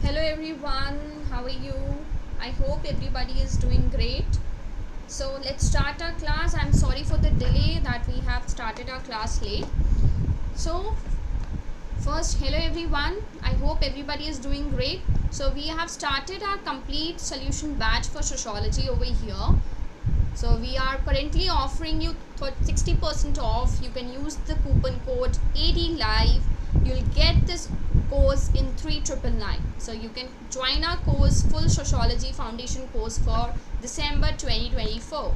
Hello everyone, how are you? I hope everybody is doing great. So let's start our class. I'm sorry for the delay that we have started our class late. So first, hello everyone, I hope everybody is doing great. So we have started our complete solution batch for sociology over here. So we are currently offering you 60% off. You can use the coupon code ADLIVE. You'll get this course in 3999. So you can join our course, full sociology foundation course for December 2024.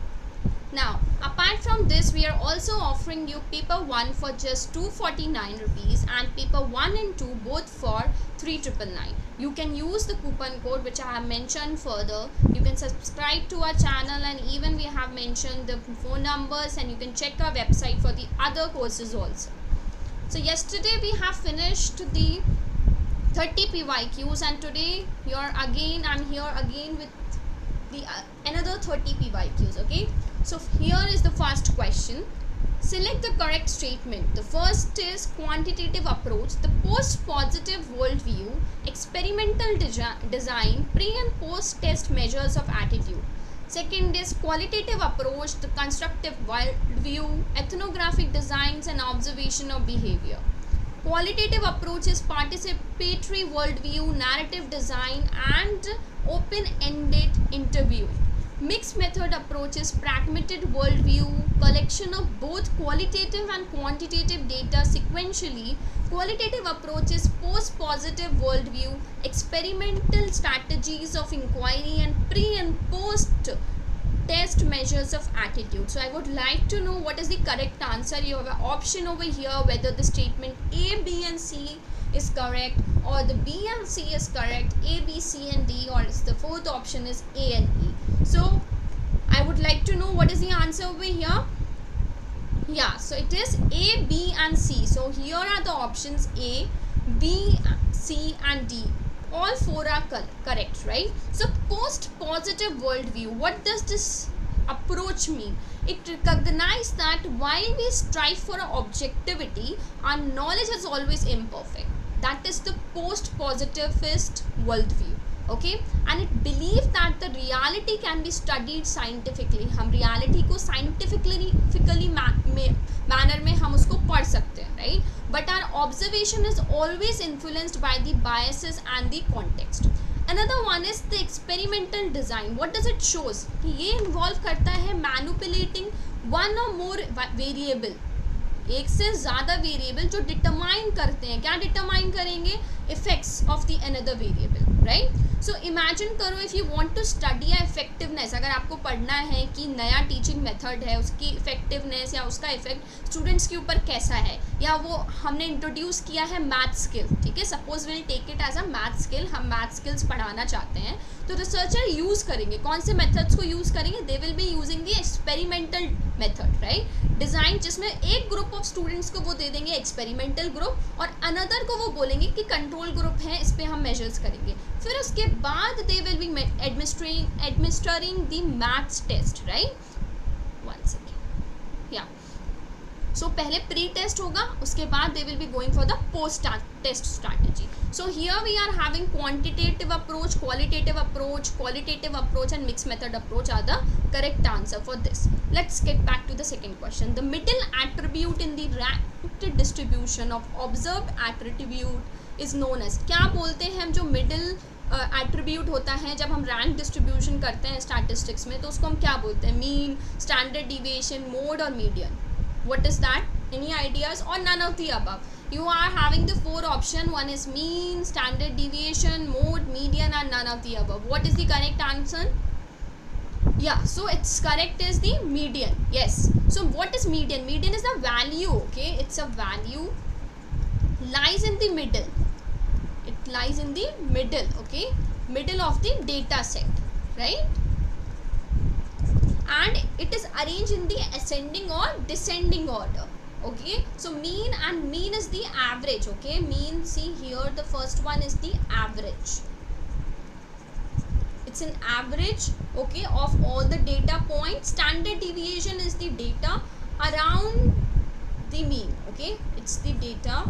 Now apart from this, we are also offering you paper 1 for just 249 rupees and paper 1 and 2 both for 3999. You can use the coupon code which I have mentioned further. You can subscribe to our channel, and even we have mentioned the phone numbers, and you can check our website for the other courses also. So yesterday we have finished the 30 PYQs, and today I'm here again with the another 30 PYQs. Okay, so here is the first question. Select the correct statement. The first is quantitative approach, the post-positive worldview, experimental design, pre- and post-test measures of attitude. Second is qualitative approach, the constructive worldview, ethnographic designs and observation of behavior. Qualitative approach is participatory worldview, narrative design and open-ended interviewing. Mixed method approach is pragmatic worldview, collection of both qualitative and quantitative data sequentially. Qualitative approach is post-positive worldview, experimental strategies of inquiry and pre- and post-test measures of attitude. So I would like to know what is the correct answer. You have an option over here whether the statement A, B and C is correct, or the B and C is correct, A, B, C and D, or the fourth option is A and E. So I would like to know what is the answer over here. Yeah, so it is A, B and C. So here are the options A, B, C and D. All four are correct, right? So post-positive worldview, what does this approach mean? It recognizes that while we strive for objectivity, our knowledge is always imperfect. That is the post-positivist worldview. Okay, and it believes that the reality can be studied scientifically. हम reality को scientifically manner में हम उसको पढ़ सकते हैं, right? But our observation is always influenced by the biases and the context. Another one is the experimental design. What does it shows? कि ये involve करता है manipulating one or more variable, एक से ज़्यादा वेरिएबल जो डिटरमाइन करते हैं. क्या डिटरमाइन करेंगे? Effects of the another variable, right? So imagine करो if you want to study या इफेक्टिवनेस, अगर आपको पढ़ना है कि नया टीचिंग मेथड है उसकी इफेक्टिवनेस या उसका इफेक्ट स्टूडेंट्स के ऊपर कैसा है, या वो हमने इंट्रोड्यूस किया है मैथ स्किल, ठीक है, suppose will take it as a math skill, हम मैथ स्किल्स पढ़ाना चाहते हैं, तो रिसर्चर यूज़ करेंगे कौन से मेथड्स को यूज़ करेंगे? दे will be using the experimental method, right? Design, जिसमें एक ग्रुप ऑफ स्टूडेंट्स को वो दे देंगे एक्सपेरिमेंटल ग्रुप, और अनदर को वो बोलेंगे कि कंट्रोल ग्रुप है, इस पर हम मेजर्स करेंगे. फिर उसके बाद they will be administering the maths test, right? One second, yeah so पहले प्री टेस्ट होगा, उसके बाद they will be going for the post test strategy. So here we are having quantitative approach, qualitative approach, qualitative approach and mixed method approach are the correct answer for this. Let's get back to the second question. The middle attribute in the ranked distribution of observed attribute is known as. क्या बोलते हैं हम जो middle attribute होता है जब हम rank distribution करते हैं statistics में, तो उसको हम क्या बोलते हैं? Mean, standard deviation, mode और median. What is that? Any ideas or none of the above? You are having the four option. One is mean, standard deviation, mode, median and none of the above. What is the correct answer? Yeah, so it's correct is the median. Yes. So what is median? Median is the value, okay? It's a value lies in the middle. It lies in the middle, okay? Middle of the data set, right? And it is arranged in the ascending or descending order. Okay, so mean is the average. Okay, mean, see here the first one is the average. It's an average, okay, of all the data points. Standard deviation is the data around the mean. Okay, it's the data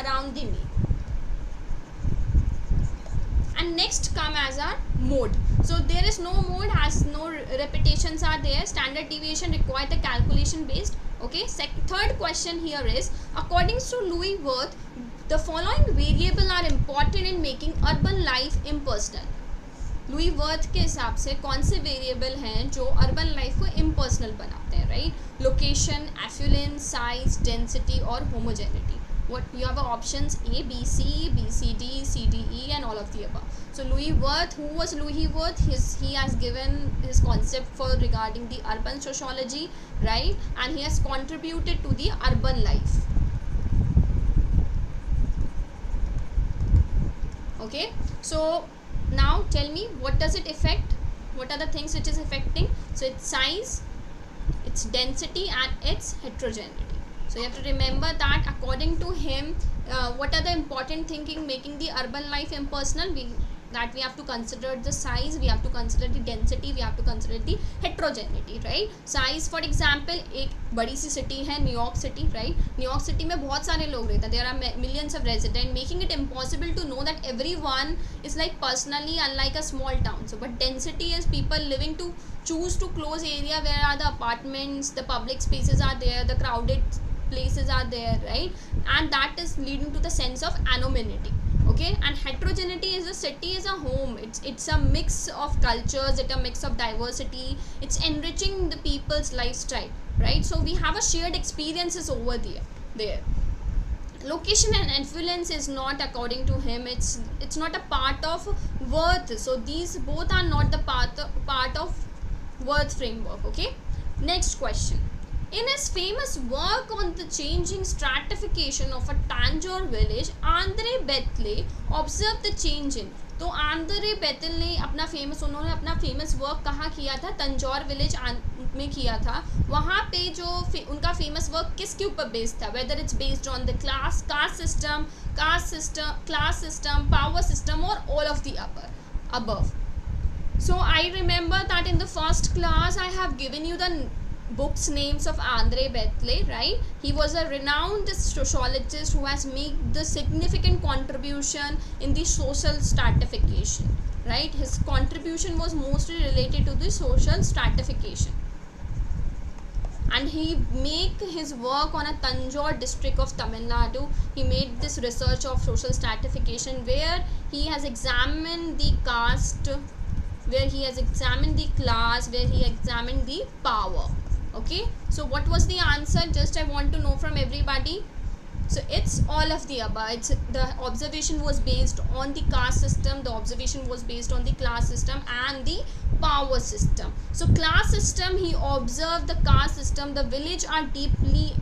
around the mean. next come as our mode. So there is no mode, as no repetitions are there. Standard deviation require the calculation based. Okay. Third question here is, according to Louis Wirth, the following variable are important in making urban life impersonal. Louis worth के हिसाब से कौन से variable हैं जो urban life को impersonal बनाते हैं, right? Location, affluence, size, density और homogeneity. What you have options A, B, C, D, C, D, E and all of the above. So Louis Wirth, who was Louis Wirth? He has given his concept for regarding the urban sociology, right? And he has contributed to the urban life. Okay, so now tell me, what does it affect? What are the things which is affecting? So it's size, its density and its heterogeneity. So you have to remember that according to him, what are the important thinking making the urban life impersonal? We have to consider the size, we have to consider the density, we have to consider the heterogeneity, right? Size, for example, एक बड़ी सी city है New York city, right? New York city में बहुत सारे लोग रहते हैं. There are millions of residents, making it impossible to know that everyone is like personally, unlike a small town. So but density is people living to choose to close area where are the apartments, the public spaces are there, the crowded places are there, right? And that is leading to the sense of anonymity. Okay, and heterogeneity is a city is a home. It's a mix of cultures, it's a mix of diversity, it's enriching the people's lifestyle, right? So we have a shared experiences over there. Location and influence is not, according to him, it's not a part of Wirth. So these both are not the part of Wirth framework. Okay, next question. In his famous work on the changing stratification of a Tanjore village, Andre Bethel observed the change in. तो Andre बेथल ने उन्होंने अपना famous work कहाँ किया था? Tanjore village में किया था. वहाँ पे जो उनका फेमस वर्क किसके ऊपर बेस्ड था? Whether it's based on the caste system, class system, power system और all of the above. So I remember that in the first class I have given you the books names of Andre Bethel, right? He was a renowned sociologist who has made the significant contribution in the social stratification, right? His contribution was mostly related to the social stratification, and he make his work on a Tanjore district of Tamil Nadu. He made this research of social stratification where he has examined the caste, where he has examined the class, where he examined the power. Okay, so what was the answer? Just I want to know from everybody. So it's all of the above. The observation was based on the caste system, the observation was based on the class system and the power system. So class system, he observed the caste system. The village are deeply,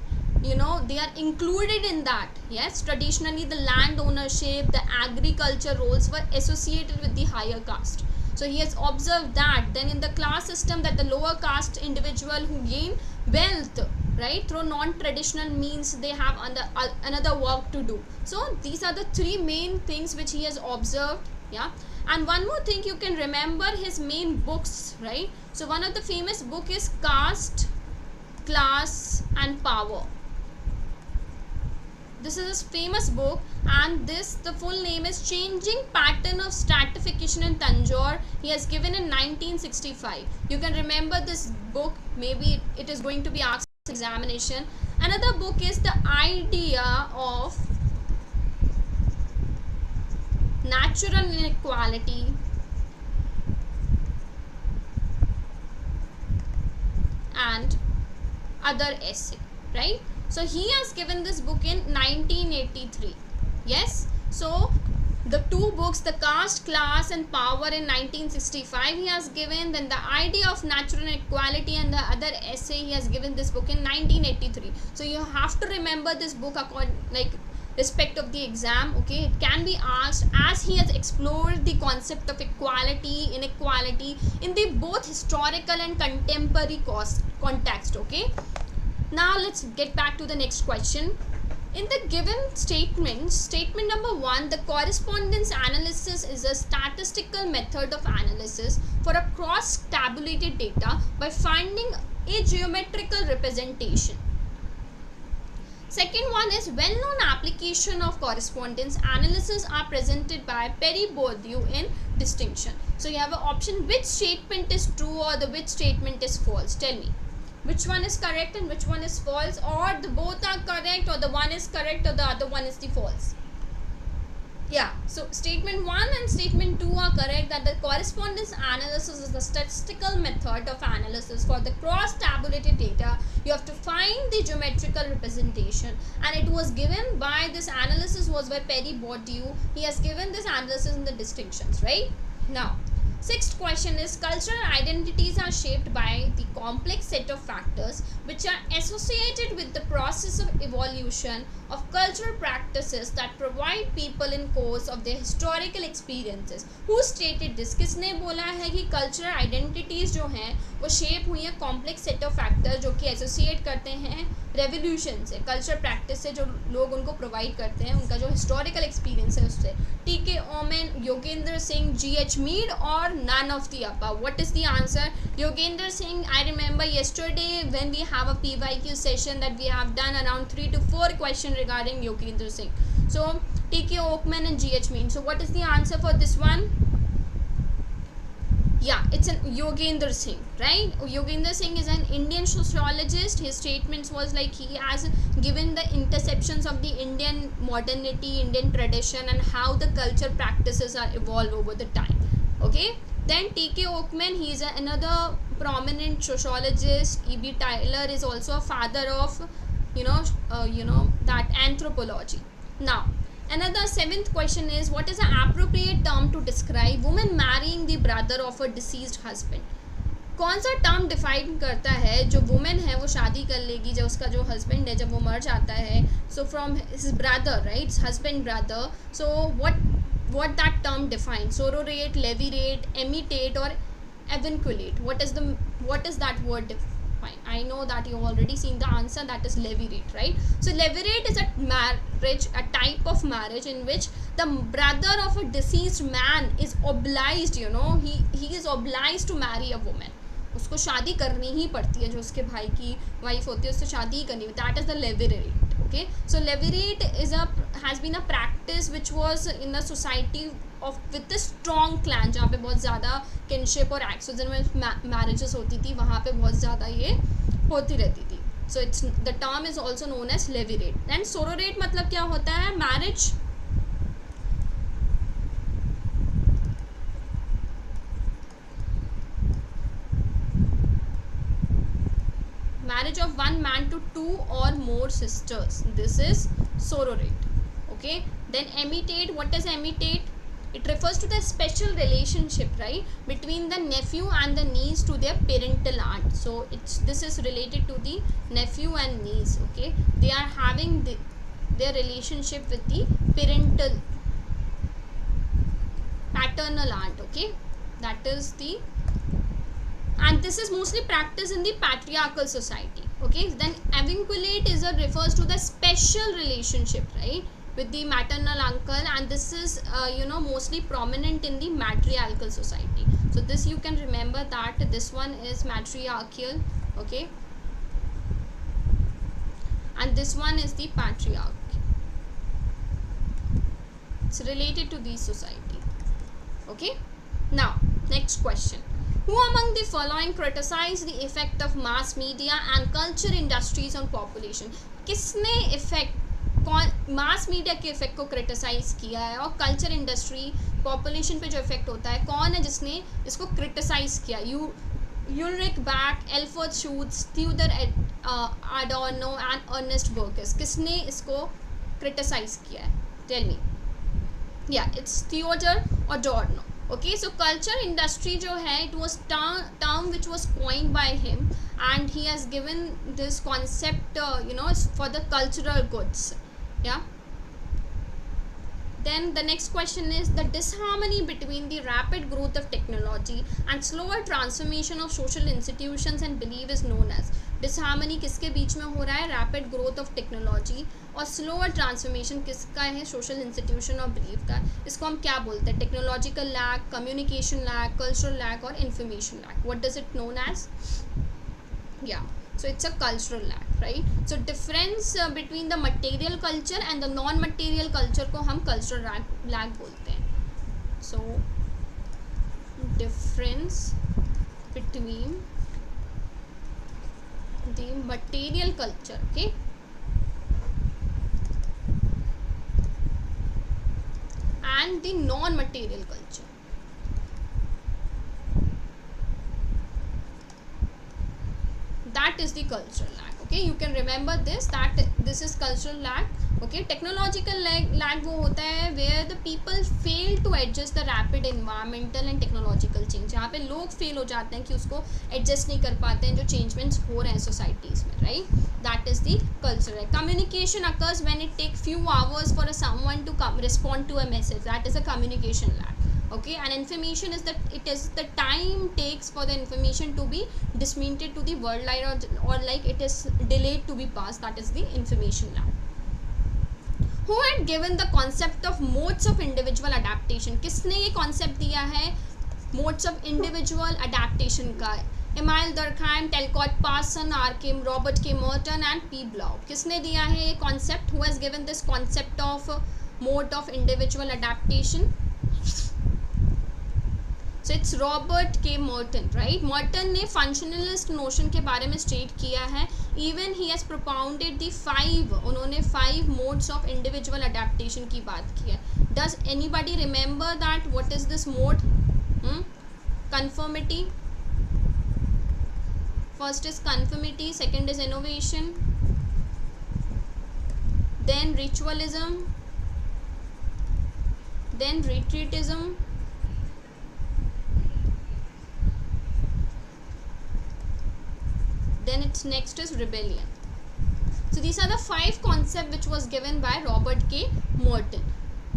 they are included in that. Yes, traditionally the land ownership, the agriculture roles were associated with the higher caste. So he has observed that. Then in the class system, that the lower caste individual who gain wealth, right, through non-traditional means, they have another work to do. So these are the three main things which he has observed. Yeah, and one more thing, you can remember his main books, right? So one of the famous book is Caste, Class and Power. This is his famous book, and the full name is Changing Pattern of Stratification in Tanjore. He has given in 1965. You can remember this book, maybe it is going to be asked in examination. Another book is The Idea of Natural Inequality and Other Essay, right? So he has given this book in 1983. Yes, so the two books, the Caste, Class and Power in 1965 he has given. Then The Idea of Natural Inequality and the Other Essay, he has given this book in 1983. So you have to remember this book respect of the exam. Okay, it can be asked, as he has explored the concept of equality, inequality in the both historical and contemporary context. Okay, now let's get back to the next question. In the given statement number 1, the correspondence analysis is a statistical method of analysis for a cross-tabulated data by finding a geometrical representation. Second one is well-known application of correspondence analysis are presented by Perry Bourdieu in distinction. So you have an option which statement is true or the which statement is false. Tell me which one is correct and which one is false, or the both are correct, or the one is correct or the other one is the false. Yeah, so statement 1 and statement 2 are correct, that the correspondence analysis is the statistical method of analysis for the cross-tabulated data. You have to find the geometrical representation, and it was given by, this analysis was by Perry Bourdieu. He has given this analysis in the distinctions, right? Now, sixth question is cultural identities are shaped by the complex set of factors which are associated with the process of evolution of cultural practices that provide people in course of their historical experiences. Who stated this? किसने बोला है कि cultural identities जो हैं वो shape हुई हैं complex set of factors जो कि associate करते हैं revolution से, cultural practice से, जो लोग उनको provide करते हैं, उनका जो historical experience है उससे. T.K. Omen, Yogendra Singh, G.H. Mead, or none of the above? What is the answer? Yogendra Singh, I remember yesterday when we have a PYQ session that we have done around 3 to 4 questions regarding Yogendra Singh. So T.K. Oakman and G.H. Mead. So what is the answer for this one? Yeah, it's an Yogendra Singh, right? Yogendra Singh is an Indian sociologist. His statements was like he has given the interceptions of the Indian modernity, Indian tradition, and how the culture practices are evolved over the time. Okay. Then T.K. Oakman, he is another prominent sociologist. E.B. Tyler is also a father of, that anthropology. Now, another seventh question is, what is an appropriate term to describe woman marrying the brother of a deceased husband? कौन सा term define करता है जो women है वो शादी कर लेगी जब उसका जो हस्बैंड है जब वो मर जाता है, so from his brother, right, husband brother. So what that term defines? Sororate, levirate, imitate, or avunculate? What is that word define? I know that you've already seen the answer, that is levirate, right? So levirate is a marriage, a type of marriage in which the brother of a deceased man is obliged, he is obliged to marry a woman. उसको शादी करनी ही पड़ती है, जो उसके भाई की wife होती है उससे शादी ही करनी. That is the levirate. Okay, so levirate has been a practice which was in a society of with a strong clan, जहाँ पे बहुत ज़्यादा kinship और exogen में marriages होती थी, वहाँ पे बहुत ज़्यादा ये होती रहती थी. So the term is also known as levirate. And sororate मतलब क्या होता है? Marriage of one man to two or more sisters. This is sororate. Okay. Then imitate. What is imitate? It refers to the special relationship, right, between the nephew and the niece to their parental aunt. So this is related to the nephew and niece. Okay. They are having their relationship with the paternal aunt. Okay. That is the, and this is mostly practiced in the patriarchal society. Okay, then avunculate refers to the special relationship, right, with the maternal uncle, and this is mostly prominent in the matriarchal society. So this you can remember that this one is matriarchal. Okay, and this one is the patriarch. It's related to the society. Okay, now next question. Who among the following criticize the effect of mass media and culture industries on population? किसने effect mass media के effect को criticise किया है और culture industry population पे जो effect होता है, कौन है जिसने इसको क्रिटिसाइज किया? Ulrich Beck, Alfred Schutz, Theodor Adorno and Ernest Burgess. किसने इसको क्रिटिसाइज किया है? Tell me. Yeah it's Theodor Adorno. Okay, so culture industry जो है, it was term which was coined by him, and he has given this concept for the cultural goods. Yeah. Then the next question is, the disharmony between the rapid growth of technology and slower transformation of social institutions and belief is known as. Disharmony किसके बीच में हो रहा है? Rapid growth of technology और slower transformation किसका है? Social institution और belief का. इसको हम क्या बोलते हैं? Technological lag, communication lag, cultural lag और information lag. What does it known as? Yeah, so it's a cultural lag. Right. So difference between the material culture and the non material culture को हम cultural lag बोलते हैं. सो difference between the material culture, okay, and the non-material culture. That is the cultural lag. Okay, you can remember this, that this is cultural lag. Okay, technological lag वो होता है where the people fail to adjust the rapid environmental and technological change. यहाँ पे लोग fail हो जाते हैं कि उसको adjust नहीं कर पाते हैं जो changements हो रहे हैं societies में, right? That is the cultural lag. Communication occurs when it takes few hours for someone to respond to a message. That is a communication lag. Okay, and information is that it is the time takes for the information to be disseminated to the world, or like it is delayed to be passed. That is the information lag. Who had given the concept of modes of individual adaptation? किसने ये concept दिया है modes of individual adaptation का? Emile Durkheim, Talcott Parsons, Robert K. Merton and P. Blau. किसने दिया है ये concept? Who has given this concept of mode of individual adaptation? So it's Robert K. Merton, right? Merton ने functionalist notion के बारे में state किया है. Even he has propounded the 5, उन्होंने 5 modes of individual adaptation की बात की है. Does anybody remember that? What is this mode? Conformity. First is conformity, second is innovation, then ritualism, then retreatism, then its next is rebellion. So these are the 5 concepts which was given by Robert K. Merton.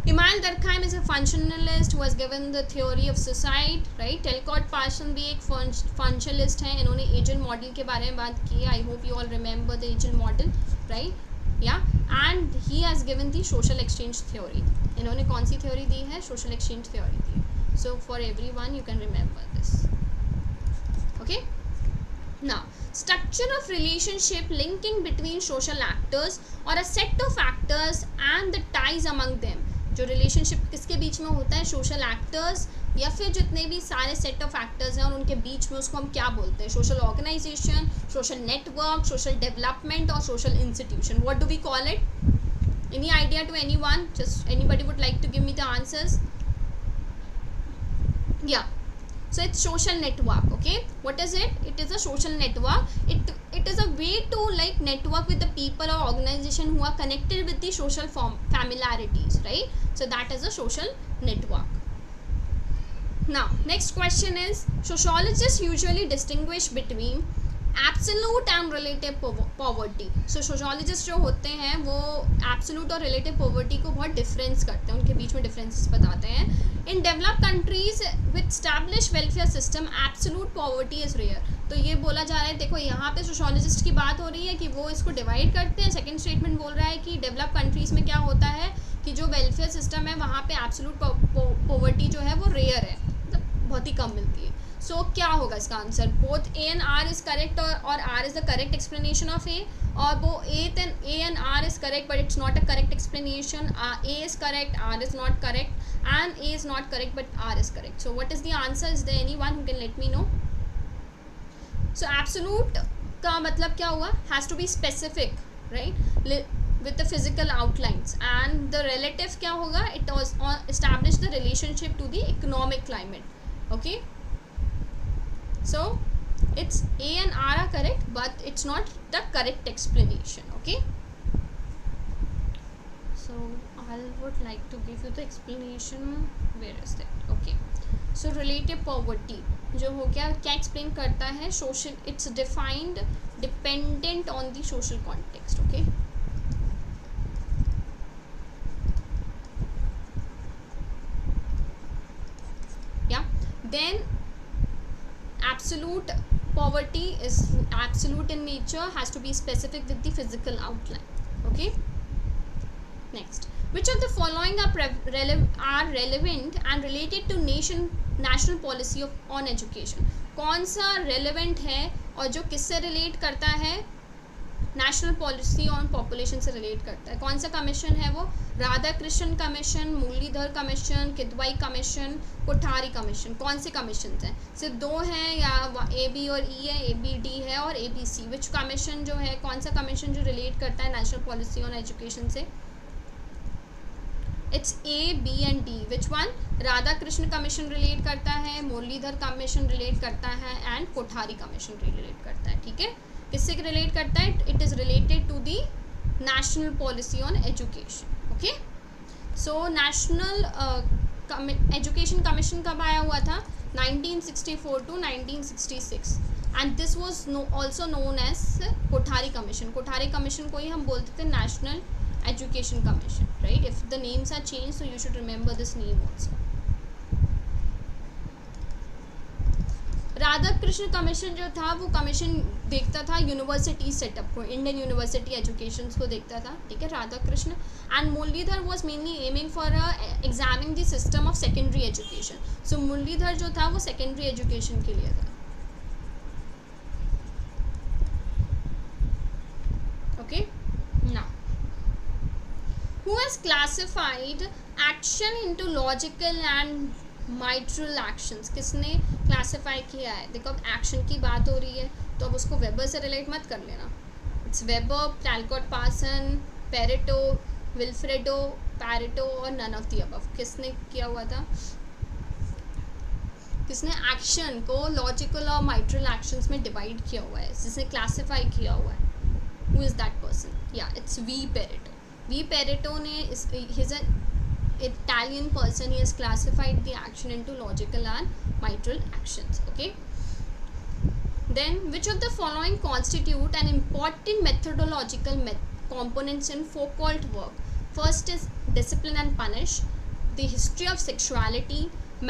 Emile Durkheim is a functionalist who has given the theory of society, right? Talcott Parsons भी एक functionalist हैं, इन्होंने agent model के बारे में बात की है. I hope you all remember the agent model, right? Yeah, and he has given the social exchange theory. इन्होंने कौन सी theory दी है? Social exchange theory the. So for everyone you can remember this. Okay. Now, structure of relationship linking between social actors or a set of actors and the ties among them. जो relationship किसके बीच में होता है? social actors या फिर जितने भी सारे set of actors हैं और उनके बीच में, उसको हम क्या बोलते हैं? social organization, social network, social development और social institution. What do we call it? Any idea to anyone? Just anybody would like to give me the answers? Yeah. So it's social network. Okay, what is it? It is a social network. It is a way to like network with the people or organization who are connected with the social familiarities, right? So that is a social network. Now next question is, sociologists usually distinguish between absolute and relative poverty. So sociologists जो होते हैं वो absolute और relative poverty को बहुत difference करते हैं, उनके बीच में differences बताते हैं. In developed countries with established welfare system, absolute poverty is rare. तो ये बोला जा रहा है, देखो यहाँ पे sociologist की बात हो रही है कि वो इसको divide करते हैं. Second statement बोल रहा है कि developed countries में क्या होता है कि जो welfare system है वहाँ पे absolute poverty जो है वो rare है, मतलब बहुत ही कम मिलती है. सो क्या होगा इसका answer? Both A and R is correct और R is the correct explanation of A, और वो A and R is correct but it's not a correct explanation. A is correct, R is not correct, and A is not correct but R is correct. So what is the answer? Is there anyone who can let me know? So absolute का मतलब क्या हुआ? Has to be specific, right, with the physical outlines, and the relative क्या होगा? It was establish the relationship to the economic climate. Okay, so it's A and R are correct, but it's not the correct explanation. Okay, so I would like to give you the explanation. Where is that? Okay, so relative poverty जो हो गया, क्या explain करता है? Social, it's defined dependent on the social context. Okay, yeah, then absolute poverty is absolute in nature, has to be specific with the physical outline. Okay, next, which of the following are relevant and related to national policy on education? कौन सा relevant है और जो किससे relate करता है national policy on population से relate करता है। कौन सा कमीशन है वो? Radha Krishna commission, Muralidhar commission, Kidwai commission, Kothari commission. कौन से कमीशन हैं? सिर्फ दो हैं या ए बी और ई है? ए बी डी है और A B C. Which commission जो है, कौन सा कमीशन जो रिलेट करता है नेशनल पॉलिसी ऑन एजुकेशन से? It's A B and D. Which one? Radha Krishna commission relate करता है, मुरलीधर कमीशन रिलेट करता है एंड कोठारी कमीशन रिलेट करता है। ठीक है, किससे रिलेट करता है? It is related to the national policy on education. Okay, so national education commission कब आया हुआ था? 1964 to 1966 and this was also known as Kothari commission. Kothari commission को ही हम बोलते थे national education commission, right? If the names are change so you should remember this name also. Radha Krishna commission जो था वो कमीशन देखता था यूनिवर्सिटी सेटअप को, इंडियन यूनिवर्सिटी एजुकेशन को देखता था। ठीक है, Radha Krishna. And Murlidhar was mainly aiming for examining the system of secondary education. So Murlidhar जो था वो सेकेंडरी एजुकेशन के लिए था। Okay, now who has classified action into logical and mitral actions? किसने क्लासीफाई किया है? देखो, अब एक्शन की बात हो रही है तो अब उसको वेबर से रिलेट मत कर लेना। It's Weber, Talcott Parson, Pareto, Vilfredo, Pareto और नन ऑफ द अबव। किसने किया हुआ था? किसने एक्शन को लॉजिकल और माइट्रल एक्शंस में डिवाइड किया हुआ है, जिसने क्लासीफाई किया हुआ है? Who is that person? Yeah it's V Pareto. V. Pareto he's an Italian person. He has classified the action into logical and mitral actions. Okay. Then, which of the following constitute an important methodological components in Foucault work? First is discipline and punish, the history of sexuality,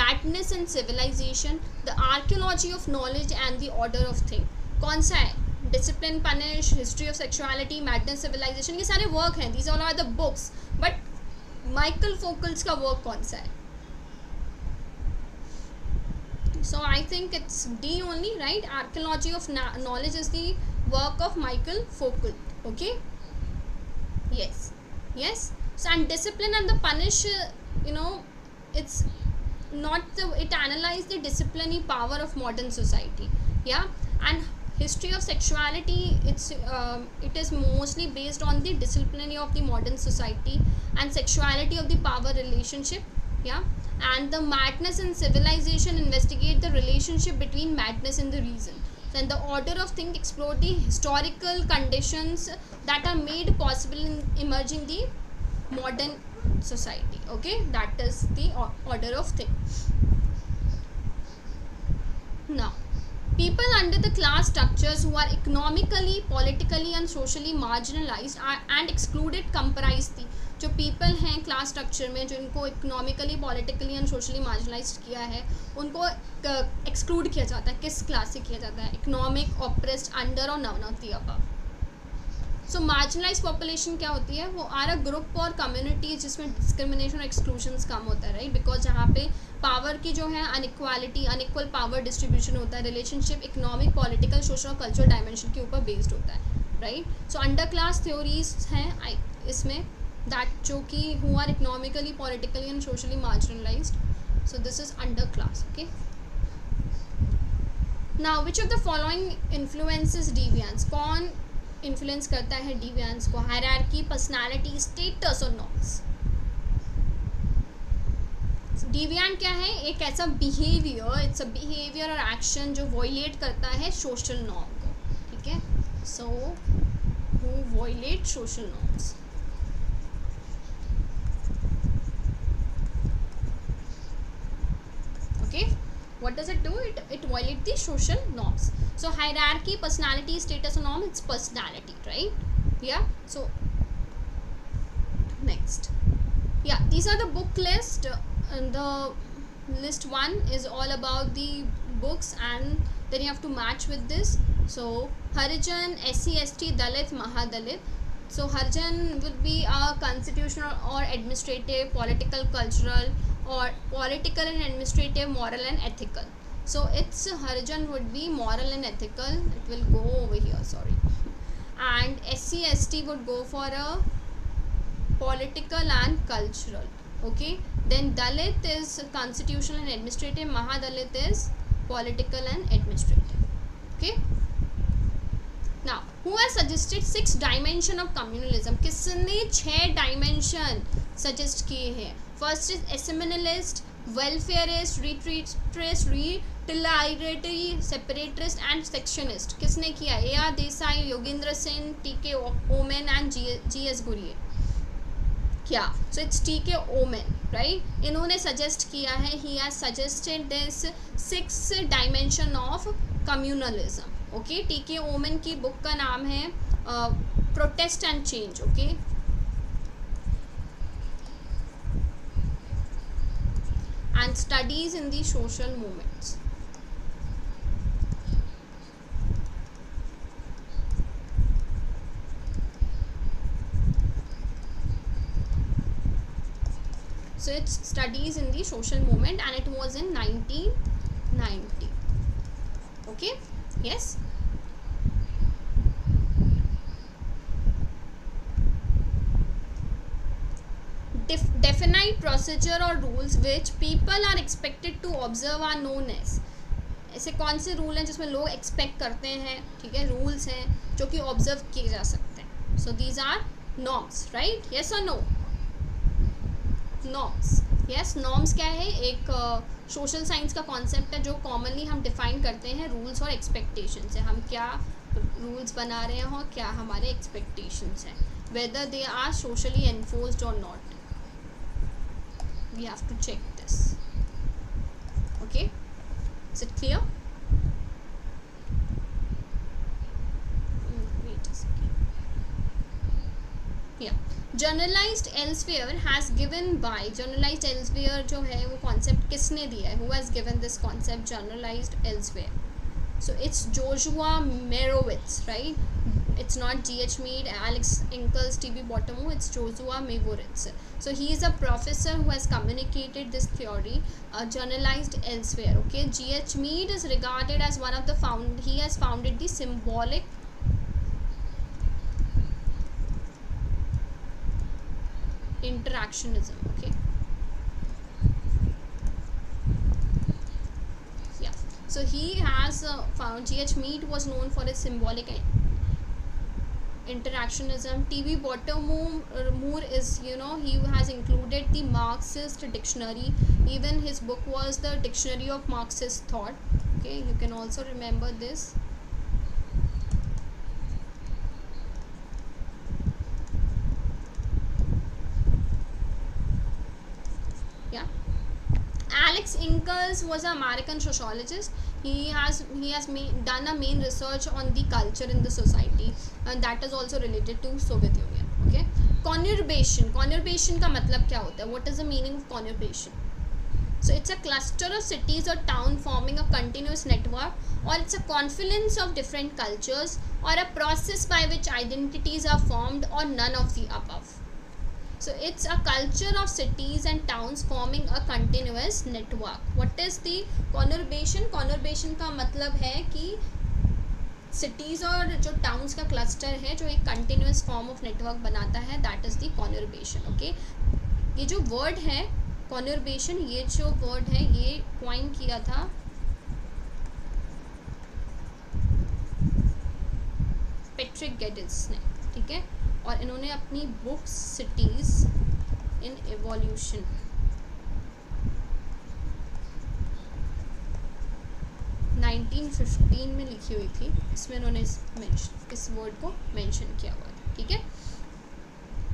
madness and civilization, the archaeology of knowledge and the order of things. कौन सा है? Discipline, punish, history of sexuality, madness, civilisation, ये सारे work हैं। These all are the books, but Michael Foucault's का work कौन सा है? So I think it's D only, right? Archaeology of knowledge is the work of Michael Foucault. Okay, yes, yes. So, and discipline and the punish, it's not it analyze the disciplinary power of modern society. Yeah, and history of sexuality, it is mostly based on the disciplinary of the modern society and sexuality of the power relationship. Yeah, and the madness and civilization investigate the relationship between madness and the reason. Then the order of things explore the historical conditions that are made possible in emerging the modern society. Okay, that is the order of things. Now, people under the class structures who are economically, politically and socially marginalized and excluded comprise the, जो people हैं class structure में, जो इनको economically, politically and socially marginalize किया है, उनको exclude किया जाता है. किस क्लास से किया जाता है? इकोनॉमिक, ऑप्रेस्ड, अंडर और none of the above. So marginalize population क्या होती है? वो आर अ ग्रुप और कम्युनिटी जिसमें डिस्क्रिमिनेशन और एक्सक्लूजन्स कम होता है, राइट? बिकॉज जहाँ पे पावर की जो है अनइक्वालिटी, अनइक्वल पावर डिस्ट्रीब्यूशन होता है, relationship economic, political, social, cultural dimension के ऊपर बेस्ड होता है, right? So under class theories हैं इसमें, that जो कि who are economically, politically and socially marginalized. So this is underclass. Okay. Now, which of the following influences deviance? कौन influence करता है deviance को? Hierarchy, personality, status और norms. Deviant क्या है? एक ऐसा behavior, it's a behavior और action जो violate करता है social norm को. ठीक है? So who violate social norms? Okay, what does it do? It violates the social norms. So hierarchy, personality, status and norm, it's personality, right? Yeah. So next, yeah, these are the book list. And the list 1 is all about the books, and then you have to match with this. So Harijan, SC, ST, Dalit, Mahadalit. So Harijan will be a constitutional or administrative, political, cultural, or political and administrative, moral and ethical. So its Harijan would be moral and ethical. It will go over here, sorry. and SC/ST would go for a political and cultural. Okay, then Dalit is constitutional and administrative, Mahadalit is political and administrative. Okay, now who has suggested 6 dimension of communalism? किसने 6 dimension suggest किए हैं? First is assimilist, welfareist, retreatist, retaliatory, separatist and sectionist. किसने किया? A.R. Desai, Yogendra Singh, T.K. Omen and G.S. Gurye. क्या? So it's T.K. Omen, right? इन्होंने suggest किया है, he has suggested this 6 dimension of communalism. Okay, T.K. Omen की book का नाम है Protest and Change. Okay, and studies in the social movements. So it's studies in the social movement and it was in 1990. Okay, yes. Definite procedure or rules which people are expected to observe are known as. ऐसे कौन से rule हैं जिसमें लोग expect करते हैं, ठीक है, रूल्स हैं जो कि ऑब्जर्व किए जा सकते हैं. So these are norms, right? Yes और नो? Norms, yes. नॉर्म्स क्या है? एक सोशल साइंस का कॉन्सेप्ट है जो कॉमनली हम डिफाइन करते हैं रूल्स और एक्सपेक्टेशंस है. हम क्या रूल्स बना रहे हैं और क्या हमारे एक्सपेक्टेशंस हैं, whether they are socially enforced और not. We have to check this. Okay, is it clear? Wait a second. Yeah, generalized elsewhere has given by. Generalized elsewhere जो है वो concept किसने दिया है? Who has given this concept generalized elsewhere? So it's Joshua Merowitz, right? It's not G.H. Mead, Alex Ingalls, T.B. Bottomo, it's Joshua Merowitz. So he is a professor who has communicated this theory, generalized elsewhere. Okay, G.H. Mead is regarded as one of the he has founded the symbolic interactionism. Okay, yeah. So he has found, G.H. Mead was known for his symbolic interactionism. T.B. Bottomo is, you know, he has included the Marxist dictionary. Even his book was the Dictionary of Marxist Thought. Okay, you can also remember this. Yeah, Alex Ingalls was an American sociologist. He has done a main research on the culture in the society, and that is also related to Soviet Union. Okay, conurbation. Conurbation का मतलब क्या होता है? What is the meaning of conurbation? So it's a cluster of cities or town forming a continuous network, or it's a confluence of different cultures, or a process by which identities are formed, or none of the above. So it's a culture of cities and towns forming a continuous network. What is the conurbation? Conurbation का मतलब है कि cities और जो towns का cluster है जो एक continuous form of network बनाता है, that is the conurbation. Okay, ये जो word है conurbation, ये जो word है ये coin किया था पैट्रिक गेडिस ने, ठीक है, और इन्होंने अपनी बुक सिटीज इन एवोल्यूशन 1915 में लिखी हुई थी. इसमें इन्होंने इस वर्ड को मेंशन किया हुआ था. ठीक है.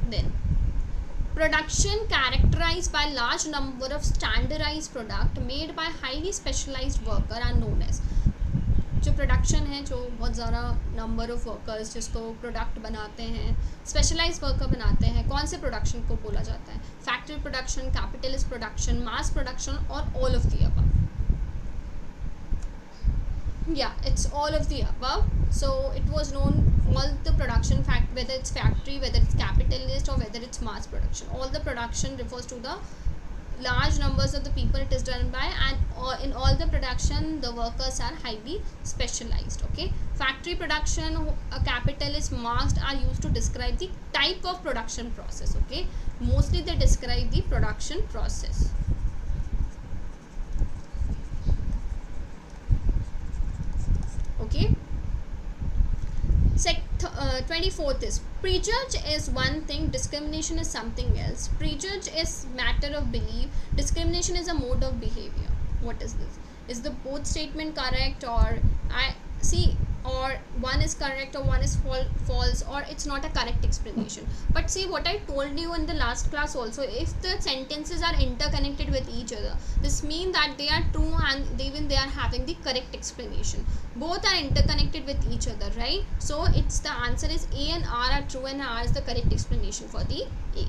Then production characterized by large number of standardized product made by highly specialized worker are known as. जो प्रोडक्शन है, जो बहुत ज़्यादा नंबर ऑफ वर्कर्स जिसको प्रोडक्ट बनाते हैं, स्पेशलाइज्ड वर्कर बनाते हैं, कौन से प्रोडक्शन को बोला जाता है? Factory production, capitalist production, mass production और all of the above. Yeah, it's all of the above. So it was known, all the production whether it's factory, whether it's capitalist or whether it's mass production, all the production refers to the large numbers of the people it is done by, and in all the production the workers are highly specialized. Okay, factory production, capitalist marks are used to describe the type of production process. Okay, mostly they describe the production process. Okay, 24th is prejudge is one thing, discrimination is something else. Prejudge is matter of belief, discrimination is a mode of behavior. What is this? Is the both statement correct, or or one is correct or one is false, or it's not a correct explanation? But see, what I told you in the last class also, if the sentences are interconnected with each other, this means that they are true and even they are having the correct explanation. Both are interconnected with each other, right? So it's the answer is A and R are true and R is the correct explanation for the A.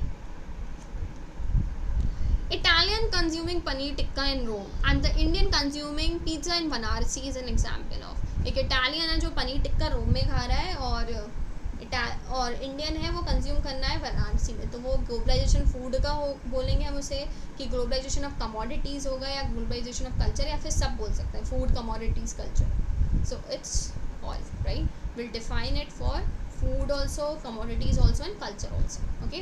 Italian consuming paneer tikka in Rome and the Indian consuming pizza in Varanasi is an example of. एक Italian है जो पनीर टिक्का रोम में खा रहा है, और Indian है वो कंज्यूम करना है वाराणसी में. तो वो ग्लोबलाइजेशन फूड का बोलेंगे हम उसे, कि ग्लोबलाइजेशन ऑफ कमोडिटीज़ होगा या ग्लोबलाइजेशन ऑफ कल्चर, या फिर सब बोल सकते हैं, food, commodities, culture. So it's all right. Will define it for food also, commodities also and culture also. Okay.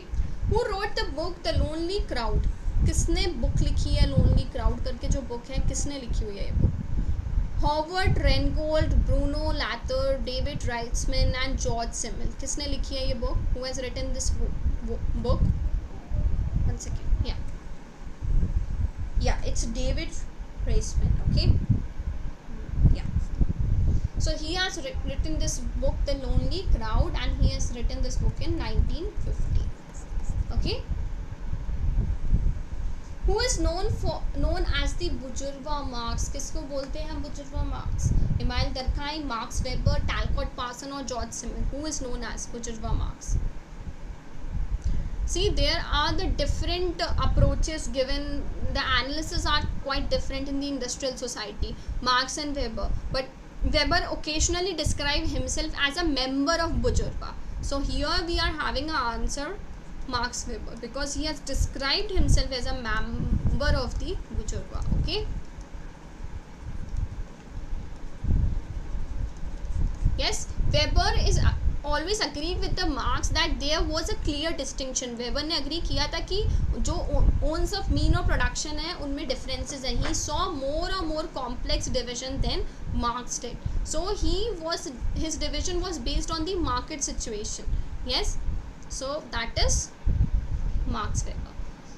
Who wrote the book the lonely crowd? किसने book लिखी है लोनली क्राउड करके जो बुक है, किसने लिखी हुई है ये book? Howard Rheingold, Bruno Latour, David Riesman and George Simmel. किसने लिखी है ये book? Who has written this book? One second. Yeah it's David Riesman. Okay. Yeah so he has written this book, The Lonely Crowd, and he has written this book in 1950. Okay. Who is known as the bourgeois Marx? किसको बोलते हैं हम bourgeois Marx? Emile Durkheim, Max Weber, Talcott Parson और George Simmel. Who is known as bourgeois Marx? See, there are the different approaches given. The analysis are quite different in the industrial society, Marx and Weber. But Weber occasionally described himself as a member of bourgeois. So here we are having an answer, Max Weber, because he has described himself as a member of the bourgeois. Okay. Yes, Weber is always agreed with the Marx that there was a clear distinction. Weber ने agree किया था कि जो owns of mean of production है उनमें differences हैं. He saw more complex division than Marx did. So his division was based on the market situation. Yes. So that is Max Weber.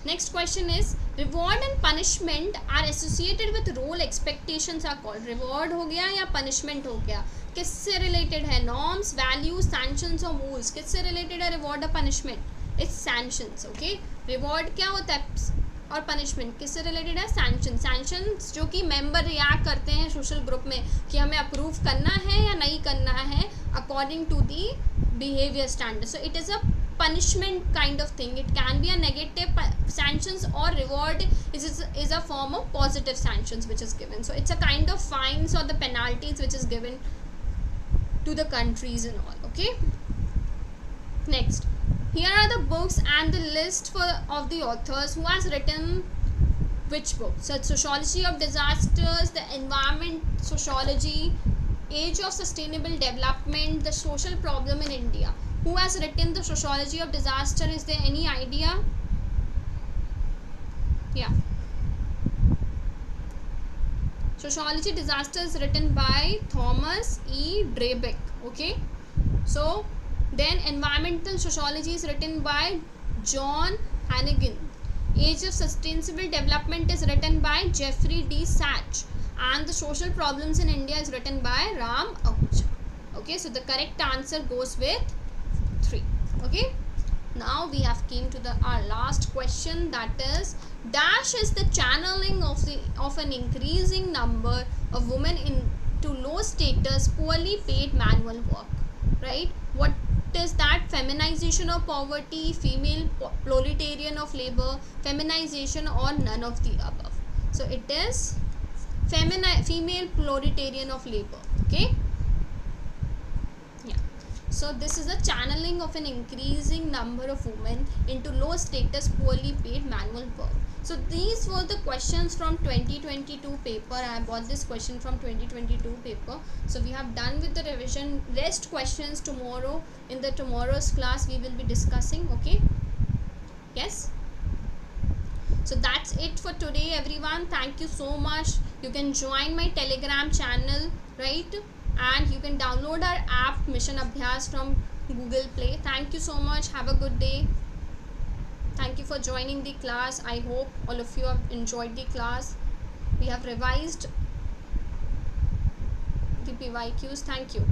Next question is, reward and punishment are associated with role expectations are called. Reward हो गया या punishment हो गया, किससे related है? Norms, values, sanctions और rules. किससे related है reward और punishment? It's sanctions. Okay. Reward क्या होता है और punishment किससे related है? sanctions जो कि member react करते हैं social group में कि हमें approve करना है या नहीं करना है according to the behavior standard. So it is a punishment kind of thing. It can be a negative sanctions, or reward is a form of positive sanctions which is given. So it's a kind of fines or the penalties which is given to the countries and all. Okay. Next, here are the books and the list of the authors who has written which book. So Sociology of Disasters, the Environment Sociology, Age of Sustainable Development, the Social Problem in India. Who has written the Sociology of Disaster? Is there any idea? Yeah. Sociology Disaster is written by Thomas E. Drabek. Okay. So then Environmental Sociology is written by John Hannigan. Age of Sustainable Development is written by Jeffrey D. Sachs. And the Social Problems in India is written by Ram Ahuja. Okay. So the correct answer goes with 3. Okay. Now we have came to our last question, that is, dash is the channeling of an increasing number of women into low status, poorly paid manual work. Right? What is that? Feminization of poverty, female proletarian of labor, feminization, or none of the above. So it is female proletarian of labor. Okay. So this is a channeling of an increasing number of women into low status, poorly paid manual work. So these were the questions from 2022 paper. I bought this question from 2022 paper. So we have done with the revision. Rest questions tomorrow, in the tomorrow's class we will be discussing. Okay, yes. So that's it for today, everyone. Thank you so much. You can join my Telegram channel, right? And you can download our app Mission Abhyas from Google Play. Thank you so much. Have a good day. Thank you for joining the class. I hope all of you have enjoyed the class. We have revised the PYQs. Thank you.